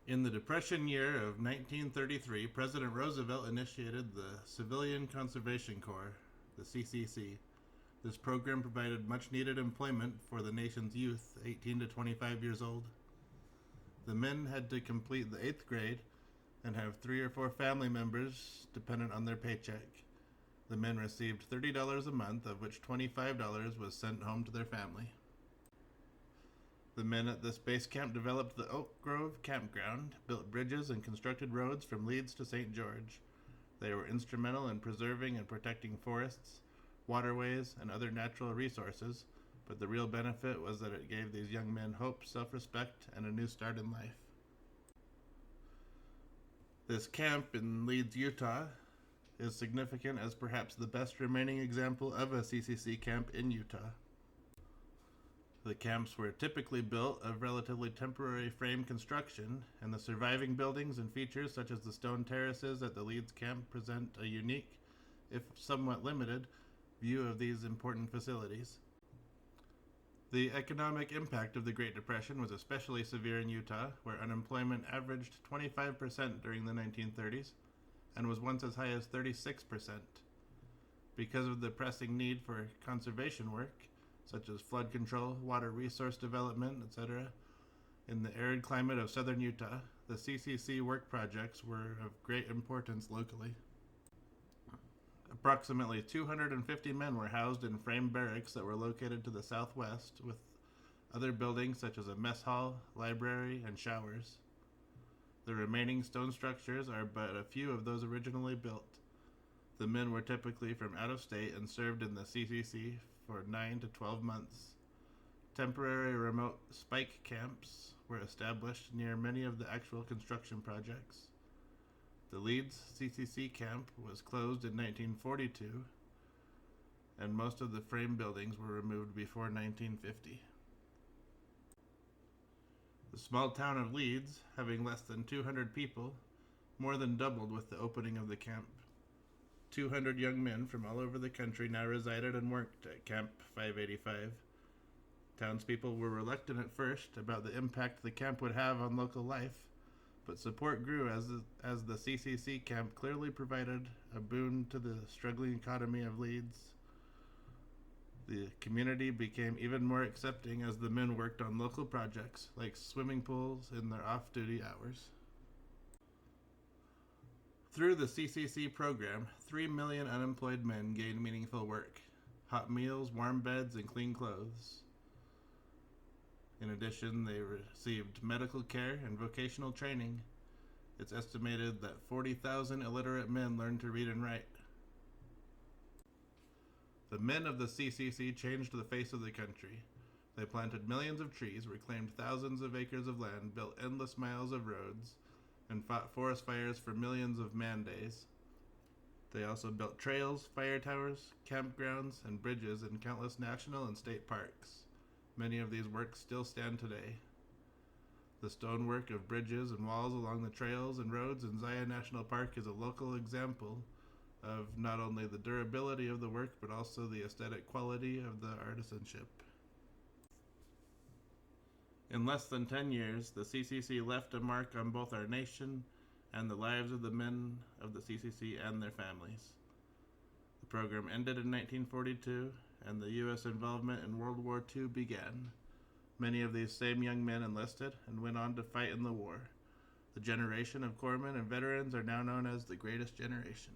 In the Depression year of 1933, President Roosevelt initiated the Civilian Conservation Corps, the CCC. This program provided much needed employment for the nation's youth, 18 to 25 years old. The men had to complete the 8th grade and have 3 or 4 family members dependent on their paycheck. The men received $30 a month, of which $25 was sent home to their family. The men at this base camp developed the Oak Grove campground, built bridges, and constructed roads from Leeds to St. George. They were instrumental in preserving and protecting forests, waterways, and other natural resources, but the real benefit was that it gave these young men hope, self-respect, and a new start in life. This camp in Leeds, Utah, is significant as perhaps the best remaining example of a CCC camp in Utah. The camps were typically built of relatively temporary frame construction, and the surviving buildings and features such as the stone terraces at the Leeds camp present a unique, if somewhat limited, view of these important facilities. The economic impact of the Great Depression was especially severe in Utah, where unemployment averaged 25% during the 1930s and was once as high as 36%. Because of the pressing need for conservation work, such as flood control, water resource development, etc., in the arid climate of southern Utah, the CCC work projects were of great importance locally. Approximately 250 men were housed in frame barracks that were located to the southwest, with other buildings such as a mess hall, library, and showers. The remaining stone structures are but a few of those originally built. The men were typically from out of state and served in the CCC for 9 to 12 months. Temporary remote spike camps were established near many of the actual construction projects. The Leeds CCC Camp was closed in 1942, and most of the frame buildings were removed before 1950. The small town of Leeds, having less than 200 people, more than doubled with the opening of the camp. 200 young men from all over the country now resided and worked at Camp 585. Townspeople were reluctant at first about the impact the camp would have on local life, but support grew as the CCC camp clearly provided a boon to the struggling economy of Leeds. The community became even more accepting as the men worked on local projects like swimming pools in their off-duty hours. Through the CCC program, 3 million unemployed men gained meaningful work, hot meals, warm beds, and clean clothes. In addition, they received medical care and vocational training. It's estimated that 40,000 illiterate men learned to read and write. The men of the CCC changed the face of the country. They planted millions of trees, reclaimed thousands of acres of land, built endless miles of roads, and fought forest fires for millions of man-days. They also built trails, fire towers, campgrounds, and bridges in countless national and state parks. Many of these works still stand today. The stonework of bridges and walls along the trails and roads in Zion National Park is a local example of not only the durability of the work, but also the aesthetic quality of the artisanship. In less than 10 years, the CCC left a mark on both our nation and the lives of the men of the CCC and their families. The program ended in 1942, and the U.S. involvement in World War II began. Many of these same young men enlisted and went on to fight in the war. The generation of corpsmen and veterans are now known as the Greatest Generation.